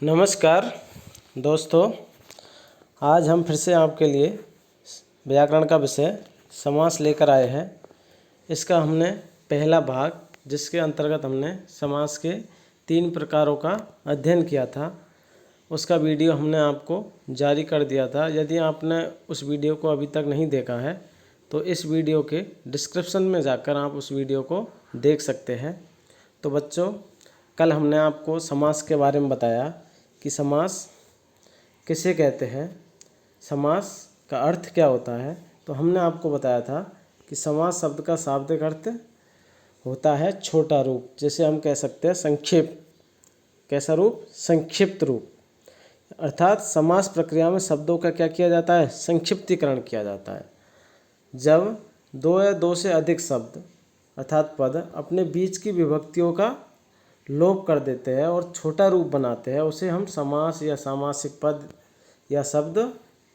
नमस्कार दोस्तों, आज हम फिर से आपके लिए व्याकरण का विषय समास लेकर आए हैं। इसका हमने पहला भाग, जिसके अंतर्गत हमने समास के 3 प्रकारों का अध्ययन किया था, उसका वीडियो हमने आपको जारी कर दिया था। यदि आपने उस वीडियो को अभी तक नहीं देखा है तो इस वीडियो के डिस्क्रिप्शन में जाकर आप उस वीडियो को देख सकते हैं। तो बच्चों, कल हमने आपको समास के बारे में बताया कि समास किसे कहते हैं, समास का अर्थ क्या होता है। तो हमने आपको बताया था कि समास शब्द का शाब्दिक अर्थ होता है छोटा रूप, जैसे हम कह सकते हैं संक्षेप। कैसा रूप? संक्षिप्त रूप। अर्थात समास प्रक्रिया में शब्दों का क्या किया जाता है? संक्षिप्तीकरण किया जाता है। जब 2 या 2 से अधिक शब्द अर्थात पद अपने बीच की विभक्तियों का लोप कर देते हैं और छोटा रूप बनाते हैं, उसे हम समास या सामासिक पद या शब्द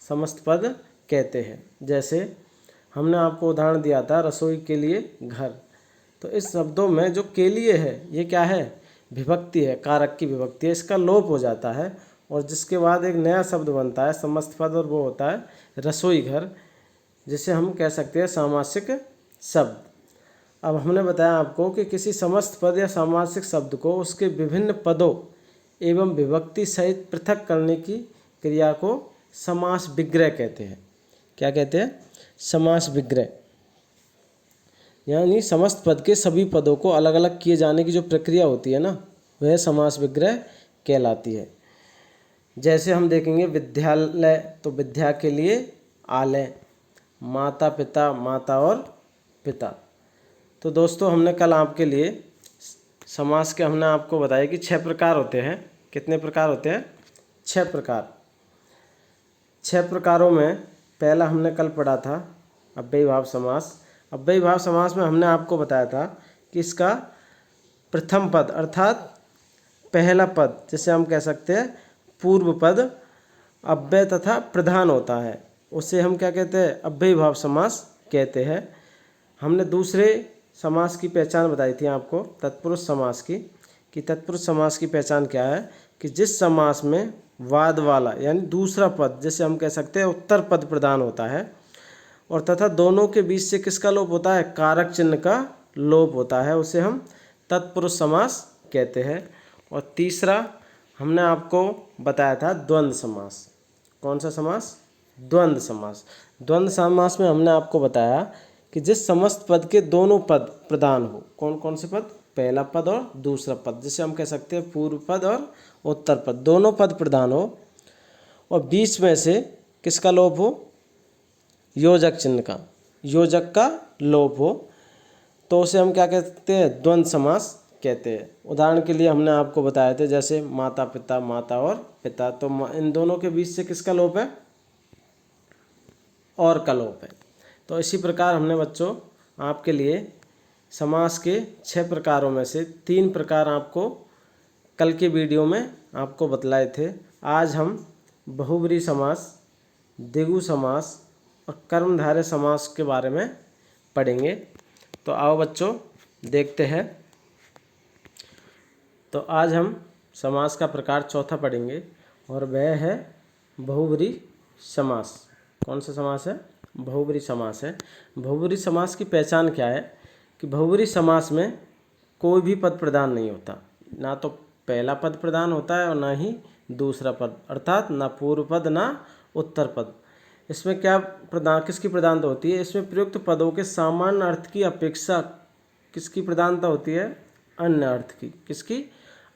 समस्त पद कहते हैं। जैसे हमने आपको उदाहरण दिया था रसोई के लिए घर। तो इस शब्दों में जो के लिए है, ये क्या है? विभक्ति है, कारक की विभक्ति है। इसका लोप हो जाता है और जिसके बाद एक नया शब्द बनता है समस्त पद, और वो होता है रसोई घर, जिसे हम कह सकते हैं सामासिक शब्द। अब हमने बताया आपको कि किसी समस्त पद या सामासिक शब्द को उसके विभिन्न पदों एवं विभक्ति सहित पृथक करने की क्रिया को समास विग्रह कहते हैं। क्या कहते हैं? समास विग्रह। यानी समस्त पद के सभी पदों को अलग अलग किए जाने की जो प्रक्रिया होती है ना, वह समास विग्रह कहलाती है। जैसे हम देखेंगे विद्यालय, तो विद्या के लिए आलय, माता पिता, माता और पिता। तो दोस्तों, हमने कल आपके लिए समास के हमने आपको बताया कि 6 प्रकार होते हैं। कितने प्रकार होते हैं? 6 प्रकार। 6 प्रकारों में पहला हमने कल पढ़ा था अव्ययीभाव समास। अव्ययीभाव समास में हमने आपको बताया था कि इसका प्रथम पद अर्थात पहला पद, जिसे हम कह सकते हैं पूर्व पद, अव्यय तथा प्रधान होता है, उसे हम क्या कहते हैं? अव्ययीभाव समास कहते हैं। हमने दूसरे समास की पहचान बताई थी आपको, तत्पुरुष समास की, कि तत्पुरुष समास की पहचान क्या है? कि जिस समास में वाद वाला यानी दूसरा पद, जैसे हम कह सकते हैं उत्तर पद प्रदान होता है, और तथा दोनों के बीच से किसका लोप होता है? कारक चिन्ह का लोप होता है, उसे हम तत्पुरुष समास कहते हैं। और तीसरा हमने आपको बताया था द्वंद्व समास। कौन सा समास? द्वंद्व समास। द्वंद्व समास में हमने आपको बताया कि जिस समस्त पद के दोनों पद प्रधान हो। कौन कौन से पद? पहला पद और दूसरा पद, जिसे हम कह सकते हैं पूर्व पद और उत्तर पद, दोनों पद प्रधान हो और बीच में से किसका लोप हो? योजक चिन्ह का, योजक का लोप हो, तो उसे हम क्या कहते हैं? द्वंद्व समास कहते हैं। उदाहरण के लिए हमने आपको बताए थे, जैसे माता पिता, माता और पिता, तो इन दोनों के बीच से किसका लोप है? और का लोप है। तो इसी प्रकार हमने बच्चों आपके लिए समास के 6 प्रकारों में से 3 प्रकार आपको कल के वीडियो में आपको बतलाए थे। आज हम बहुब्रीहि समास, द्विगु समास और कर्मधारय समास के बारे में पढ़ेंगे। तो आओ बच्चों देखते हैं। तो आज हम समास का प्रकार चौथा पढ़ेंगे और वह है बहुब्रीहि समास। कौन सा समास है? बहुब्रीहि समास है। बहुब्रीहि समास की पहचान क्या है? कि बहुब्रीहि समास में कोई भी पद प्रधान नहीं होता, ना तो पहला पद प्रधान होता है और ना ही दूसरा पद, अर्थात ना पूर्व पद ना उत्तर पद। इसमें क्या प्रधान, किसकी प्रधानता होती है? इसमें प्रयुक्त पदों के सामान्य अर्थ की अपेक्षा किसकी प्रधानता होती है? अन्य अर्थ की। किसकी?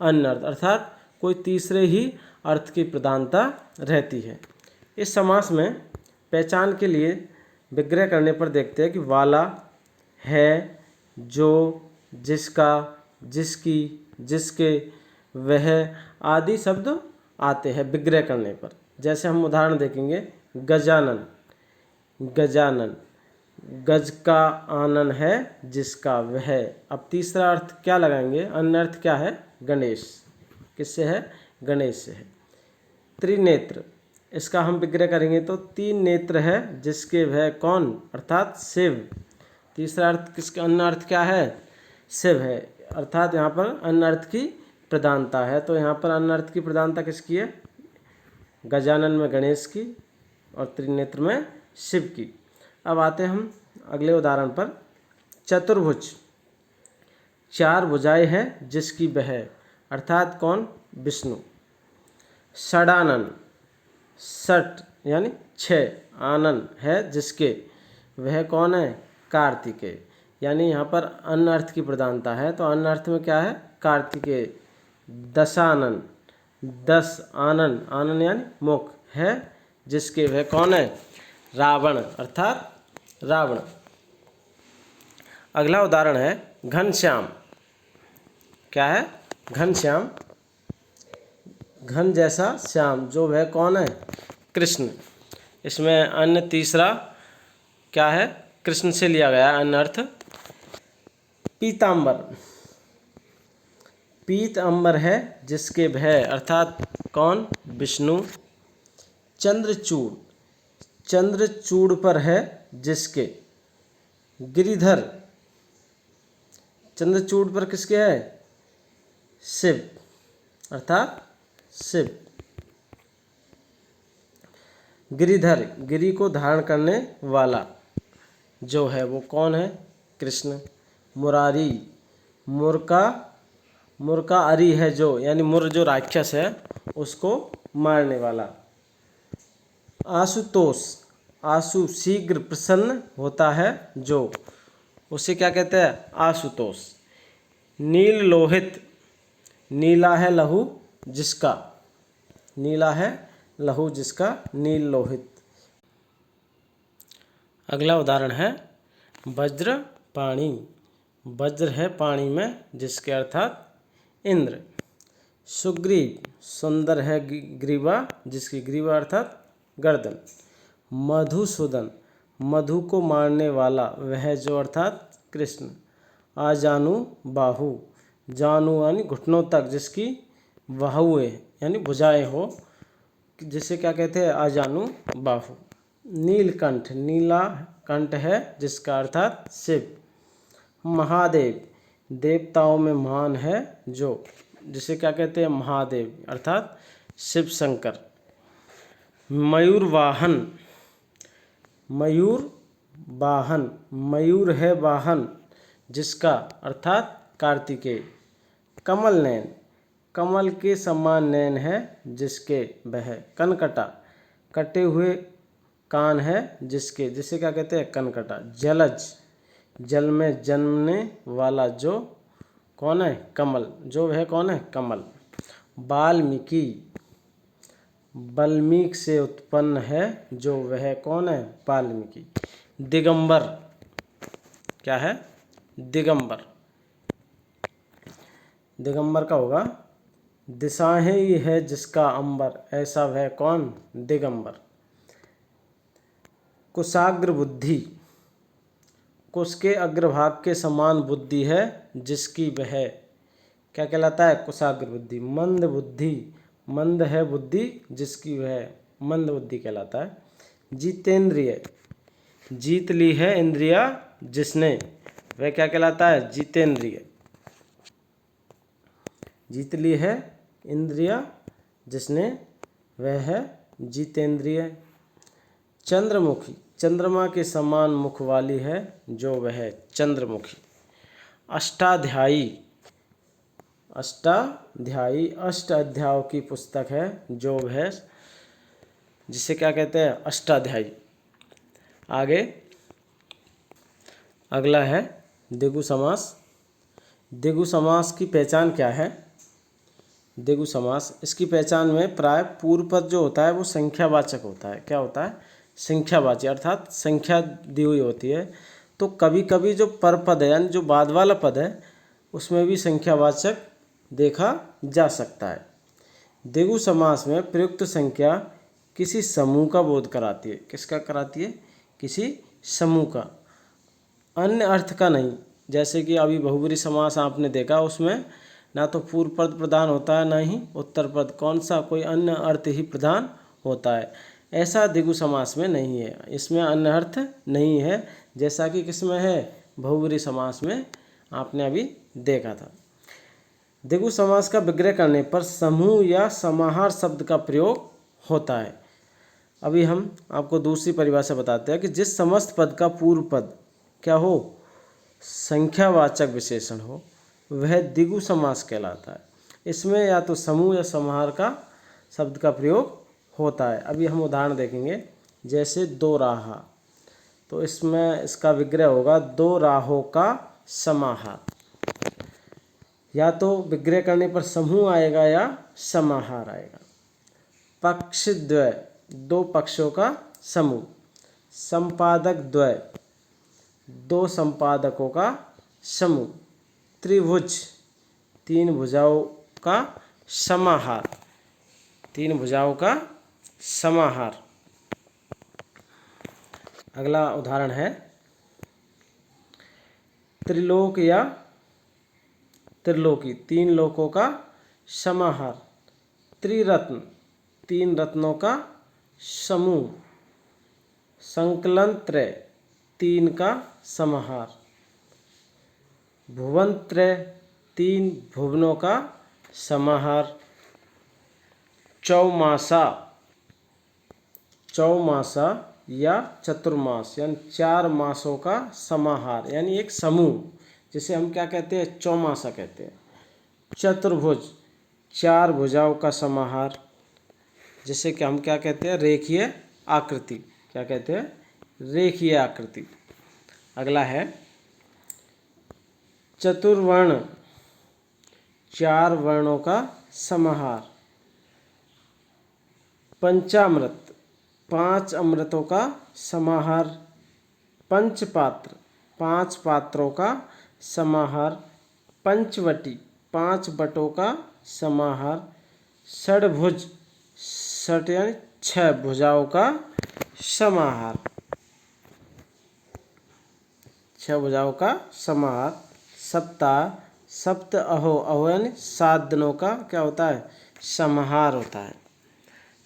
अन्य अर्थ, अर्थात कोई तीसरे ही अर्थ की प्रधानता रहती है। इस समास में पहचान के लिए विग्रह करने पर देखते हैं कि वाला, है, जो, जिसका, जिसकी, जिसके, वह आदि शब्द आते हैं विग्रह करने पर। जैसे हम उदाहरण देखेंगे गजानन, गजानन, गज का आनन है जिसका वह। अब तीसरा अर्थ क्या लगाएंगे? अन्य अर्थ क्या है? गणेश। किससे है? गणेश से है। त्रिनेत्र, इसका हम विग्रह करेंगे तो 3 नेत्र है जिसके वह कौन? अर्थात शिव। तीसरा अर्थ किसका? अन्य अर्थ क्या है? शिव है, अर्थात यहाँ पर अन्य अर्थ की प्रधानता है, तो यहाँ पर अन्य अर्थ की प्रधानता किसकी है? गजानन में गणेश की और त्रिनेत्र में शिव की। अब आते हैं हम अगले उदाहरण पर। चतुर्भुज, 4 भुजाएं हैं जिसकी वह, अर्थात कौन? विष्णु। षडानन, 6 यानी 6 आनन है जिसके, वह कौन है? कार्तिकेय। यानी यहाँ पर अन्य अर्थ की प्रधानता है, तो अन्य अर्थ में क्या है? कार्तिकेय। दशानन, 10 आनन, आनन यानी मुख है जिसके, वह कौन है? रावण, अर्थात रावण। अगला उदाहरण है घनश्याम। क्या है? घनश्याम, घन जैसा श्याम, जो वह कौन है? कृष्ण। इसमें अन्य तीसरा क्या है? कृष्ण से लिया गया है अन्य अर्थ। पीतांबर, पीत अंबर है जिसके भय, अर्थात कौन? विष्णु। चंद्रचूड़, चंद्रचूड़ पर है जिसके, गिरिधर। चंद्रचूड़ पर किसके है? शिव, अर्थात शिव। गिरिधर, गिरि को धारण करने वाला जो है वो कौन है? कृष्ण। मुरारी, मुर का अरी है जो, यानी मुर जो राक्षस है उसको मारने वाला। आशुतोष, आशु शीघ्र प्रसन्न होता है जो, उसे क्या कहते हैं? आशुतोष। नील लोहित, नीला है लहू जिसका, नीला है लहू जिसका, नील लोहित। अगला उदाहरण है वज्र पाणी, वज्र है पानी में जिसके, अर्थात इंद्र। सुग्रीव, सुंदर है ग्रीवा जिसकी, ग्रीवा अर्थात गर्दन। मधुसूदन, मधु को मारने वाला वह जो, अर्थात कृष्ण। आजानु बाहु, जानु यानी घुटनों तक जिसकी, बाहुएं यानी भुजाएं हो, जिसे क्या कहते हैं? आजानु बाहु। नीलकंठ, नीला कंठ है जिसका, अर्थात शिव। महादेव, देवताओं में महान है जो, जिसे क्या कहते हैं? महादेव, अर्थात शिव शंकर। मयूर वाहन, मयूर वाहन, मयूर है वाहन जिसका, अर्थात कार्तिकेय। कमल नयन, कमल के समान नयन है जिसके, वह। कनकटा, कटे हुए कान है जिसके, जिसे क्या कहते हैं? कनकटा। जलज, जल में जन्मने वाला जो कौन है? कमल, जो वह कौन है? कमल। वाल्मीकि, वाल्मीकि से उत्पन्न है जो, वह कौन है? वाल्मीकि। दिगंबर, क्या है? दिगंबर। दिगंबर का होगा दिशाएं ही है जिसका अंबर, ऐसा वह कौन? दिगंबर। कुशाग्र बुद्धि, कुश के अग्रभाग के समान बुद्धि है जिसकी, वह क्या कहलाता है? कुशाग्र बुद्धि। मंद बुद्धि, मंद है बुद्धि जिसकी, वह मंद बुद्धि कहलाता है। जितेंद्रिय, जीत ली है इंद्रिया जिसने, वह क्या कहलाता है? जितेंद्रिय। जीत ली है इंद्रिया जिसने, वह है जितेंद्रिय। चंद्रमुखी, चंद्रमा के समान मुख वाली है जो, वह चंद्रमुखी। अष्टाध्यायी, अष्टाध्यायी 8 अध्यायों की पुस्तक है जो, वह जिसे क्या कहते हैं? अष्टाध्यायी। आगे अगला है द्विगु समास। द्विगु समास की पहचान क्या है? द्विगु समास, इसकी पहचान में प्राय पूर्व पद जो होता है वो संख्यावाचक होता है। क्या होता है? संख्यावाची, अर्थात संख्या दी हुई होती है। तो कभी कभी जो परपद है यानी जो बाद वाला पद है उसमें भी संख्यावाचक देखा जा सकता है। द्विगु समास में प्रयुक्त संख्या किसी समूह का बोध कराती है। किसका कराती है? किसी समूह का, अन्य अर्थ का नहीं। जैसे कि अभी बहुब्रीहि समास आपने देखा, उसमें ना तो पूर्व पद प्रधान होता है ना ही उत्तर पद, कौन सा? कोई अन्य अर्थ ही प्रधान होता है। ऐसा द्विगु समास में नहीं है, इसमें अन्य अर्थ नहीं है, जैसा कि किसमें है? बहुब्रीहि समास में आपने अभी देखा था। द्विगु समास का विग्रह करने पर समूह या समाहार शब्द का प्रयोग होता है। अभी हम आपको दूसरी परिभाषा बताते हैं कि जिस समस्त पद का पूर्व पद क्या हो, संख्यावाचक विशेषण हो, वह द्विगु समास कहलाता है। इसमें या तो समूह या समाहार का शब्द का प्रयोग होता है। अभी हम उदाहरण देखेंगे, जैसे दो राहा, तो इसमें इसका विग्रह होगा दो राहों का समाहार। या तो विग्रह करने पर समूह आएगा या समाहार आएगा। पक्षद्वय, दो पक्षों का समूह। संपादक द्वय, दो संपादकों का समूह। त्रिभुज, तीन भुजाओं का समाहार, तीन भुजाओं का समाहार। अगला उदाहरण है त्रिलोक या त्रिलोकी, तीन लोकों का समाहार। त्रिरत्न, तीन रत्नों का समूह। संकलन त्रय, तीन का समाहार। भुवन त्रय, तीन भुवनों का समाहार। चौमासा, चौमासा या चतुर्मास यानी चार मासों का समाहार यानी एक समूह, जिसे हम क्या कहते हैं, चौमासा कहते हैं। चतुर्भुज, चार भुजाओं का समाहार, जिसे कि हम क्या कहते हैं, रेखीय आकृति। क्या कहते हैं, रेखीय आकृति। अगला है चतुर्वर्ण, चार वर्णों का समाहार। पंचामृत, पांच अमृतों का समाहार। पंचपात्र, पांच पात्रों का समाहार। पंचवटी, पांच बटों का समाहार। षड्भुज, षट यानी छह भुजाओं का समाहार, छह भुजाओं का समाहार। सप्ताह, सप्त अहो, अहो यानी सात दिनों का क्या होता है, समाहार होता है।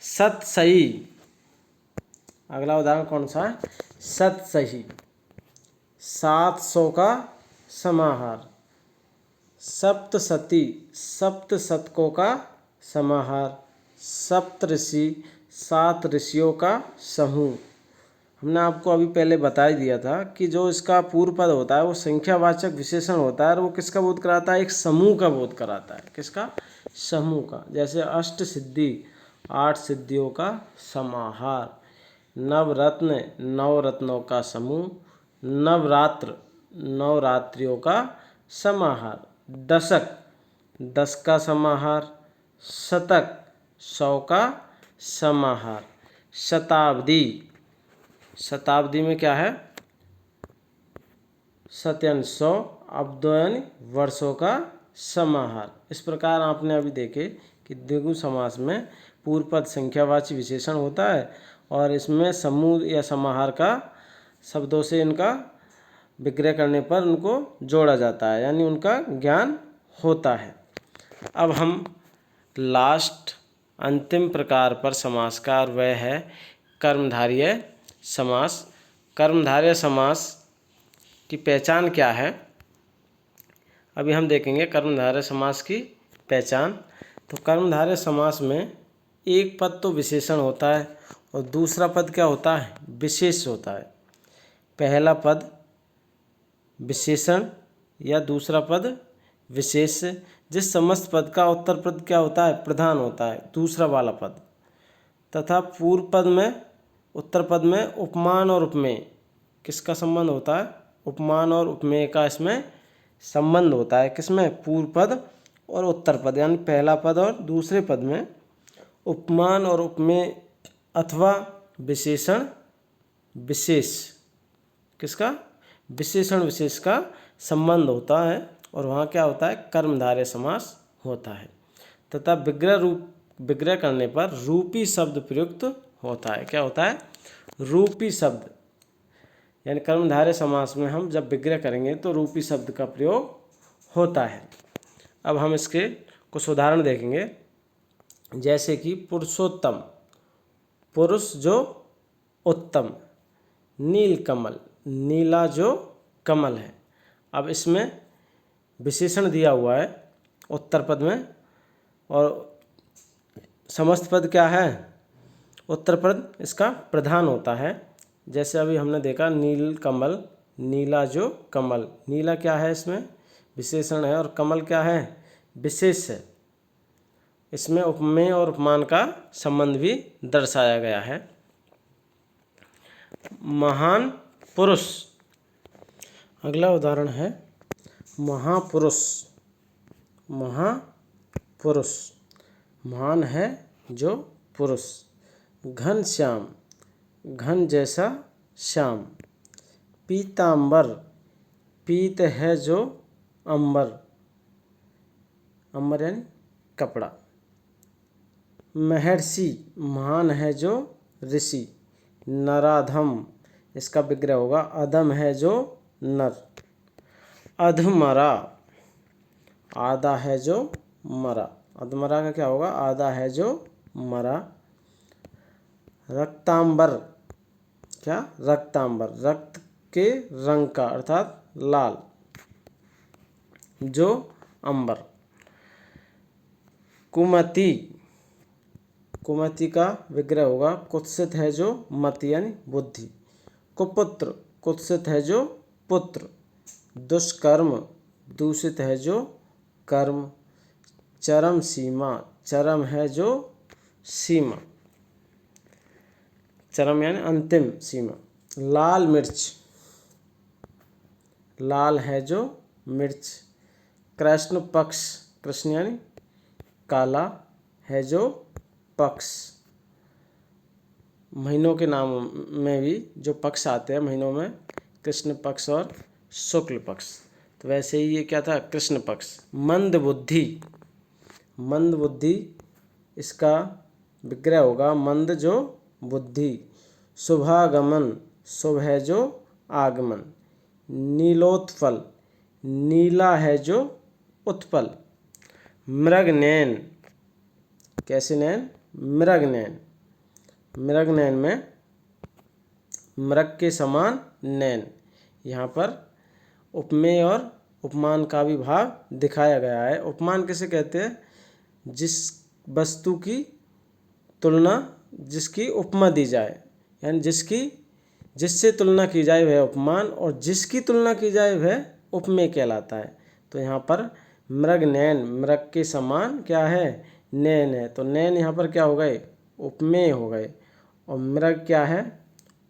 सतसही, अगला उदाहरण कौन सा है, सतसही, 700 का समाहार। सप्तसती, सप्त शतकों का समाहार। सप्तऋषि, सात ऋषियों का समूह। हमने आपको अभी पहले बता ही दिया था कि जो इसका पूर्व पद होता है वो संख्यावाचक विशेषण होता है और वो किसका बोध कराता है, एक समूह का बोध कराता है। किसका, समूह का। जैसे अष्ट सिद्धि, आठ सिद्धियों का समाहार। नवरत्न, नौ रत्नों का समूह। नवरात्र, नवरात्रियों का समाहार। दशक, 10 का समाहार। शतक, 100 का समाहार। शताब्दी, शताब्दी में क्या है, शत यानी 100, अब्दों यानी वर्षों का समाहार। इस प्रकार आपने अभी देखे कि द्विगु समास में पूर्व पद संख्यावाची विशेषण होता है और इसमें समूह या समाहार का शब्दों से इनका विग्रह करने पर उनको जोड़ा जाता है, यानी उनका ज्ञान होता है। अब हम लास्ट अंतिम प्रकार पर समास का, और वह है कर्मधारय समास। कर्मधारय समास की पहचान क्या है, अभी हम देखेंगे कर्मधारय समास की पहचान। तो कर्मधारय समास में एक पद तो विशेषण होता है और दूसरा पद क्या होता है, विशेष होता है। पहला पद विशेषण या दूसरा पद विशेष। जिस समस्त पद का उत्तर पद क्या होता है, प्रधान होता है, दूसरा वाला पद। तथा पूर्व पद में, उत्तर पद में उपमान और उपमेय किसका संबंध होता है, उपमान और उपमेय का इसमें संबंध होता है। किसमें, पूर्व पद और उत्तर पद, यानी पहला पद और दूसरे पद में उपमान और उपमेय अथवा विशेषण विशेष, किसका, विशेषण विशेष का संबंध होता है और वहाँ क्या होता है, कर्मधारय समास होता है। तथा विग्रह करने पर रूपी शब्द प्रयुक्त होता है। क्या होता है, रूपी शब्द, यानी कर्मधारय समास में हम जब विग्रह करेंगे तो रूपी शब्द का प्रयोग होता है। अब हम इसके कुछ उदाहरण देखेंगे, जैसे कि पुरुषोत्तम, पुरुष जो उत्तम। नीलकमल, नीला जो कमल है। अब इसमें विशेषण दिया हुआ है उत्तर पद में, और समस्त पद क्या है, उत्तर पद इसका प्रधान होता है। जैसे अभी हमने देखा नील कमल, नीला जो कमल, नीला क्या है इसमें विशेषण है, और कमल क्या है विशेष है। इसमें उपमेय और उपमान का संबंध भी दर्शाया गया है। महान पुरुष, अगला उदाहरण है महापुरुष। महापुरुष महान है जो पुरुष। घन श्याम, घन जैसा श्याम। पीतांबर, पीत है जो अंबर, अंबर यानी कपड़ा। महर्षि, महान है जो ऋषि। नराधम, इसका विग्रह होगा अधम है जो नर। अधमरा, आधा है जो मरा, अधमरा का क्या होगा आधा है जो मरा। रक्तांबर, क्या रक्तांबर, रक्त के रंग का अर्थात लाल, जो अंबर। कुमति, कुमति का विग्रह होगा कुत्सित है जो मति यानी बुद्धि। कुपुत्र, कुत्सित है जो पुत्र। दुष्कर्म, दूषित है जो कर्म। चरम सीमा, चरम है जो सीमा, चरम यानी अंतिम सीमा। लाल मिर्च, लाल है जो मिर्च। कृष्ण पक्ष, कृष्ण यानी काला है जो पक्ष। महीनों के नाम में भी जो पक्ष आते हैं महीनों में, कृष्ण पक्ष और शुक्ल पक्ष, तो वैसे ही ये क्या था कृष्ण पक्ष। मंद बुद्धि, मंद बुद्धि इसका विग्रह होगा मंद जो बुद्धि। शुभागमन, शुभ है जो आगमन। नीलोत्पल, नीला है जो उत्पल। मृगनयन, कैसे नयन मृगनयन, मृगनयन में मृग के समान नयन। यहाँ पर उपमेय और उपमान का भी भाव दिखाया गया है। उपमान किसे कहते हैं, जिस वस्तु की तुलना, जिसकी उपमा दी जाए, यानी जिससे तुलना की जाए वह उपमान, और जिसकी तुलना की जाए वह उपमेय कहलाता है। तो यहाँ पर मृगनयन, मृग के समान क्या है नयन है, तो नयन यहाँ पर क्या हो गए उपमेय हो गए, और मृग क्या है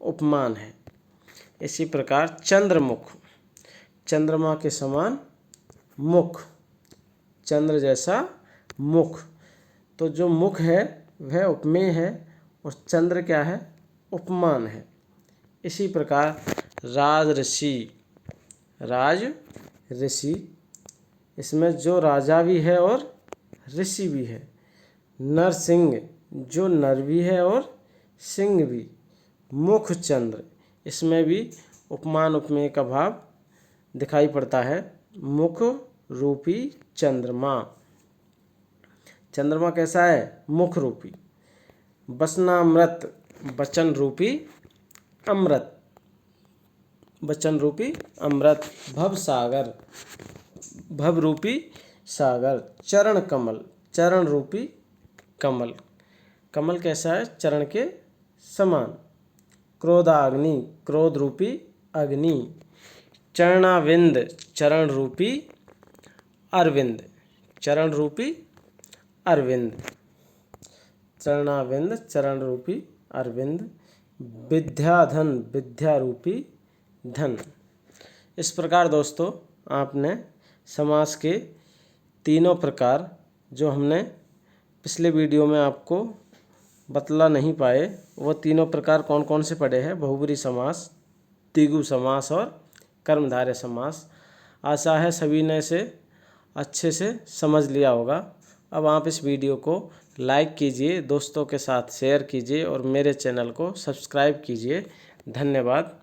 उपमान है। इसी प्रकार चंद्रमुख, चंद्रमा के समान मुख, चंद्र जैसा मुख, तो जो मुख है वह उपमेय है और चंद्र क्या है उपमान है। इसी प्रकार राजऋषि, राज ऋषि, इसमें जो राजा भी है और ऋषि भी है। नरसिंह, जो नर भी है और सिंह भी। मुख चंद्र, इसमें भी उपमान उपमेय का भाव दिखाई पड़ता है। मुख रूपी चंद्रमा, चंद्रमा कैसा है मुख रूपी। वचनामृत, वचन रूपी अमृत, वचन रूपी अमृत। भवसागर, भव रूपी सागर। चरण कमल, चरण रूपी कमल, कमल कैसा है चरण के समान। क्रोधाग्नि, क्रोध रूपी अग्नि। चरणाविंद, चरण रूपी अरविंद, चरण रूपी अरविंद। चरणाविंद, चरण रूपी अरविंद। विद्याधन, विद्या रूपी धन। इस प्रकार दोस्तों आपने समास के तीनों प्रकार जो हमने पिछले वीडियो में आपको बतला नहीं पाए, वो तीनों प्रकार कौन कौन से पढ़े हैं, बहुब्रीहि समास, द्विगु समास और कर्मधारय समास। आशा है सभी ने इसे अच्छे से समझ लिया होगा। अब आप इस वीडियो को लाइक कीजिए, दोस्तों के साथ शेयर कीजिए और मेरे चैनल को सब्सक्राइब कीजिए। धन्यवाद।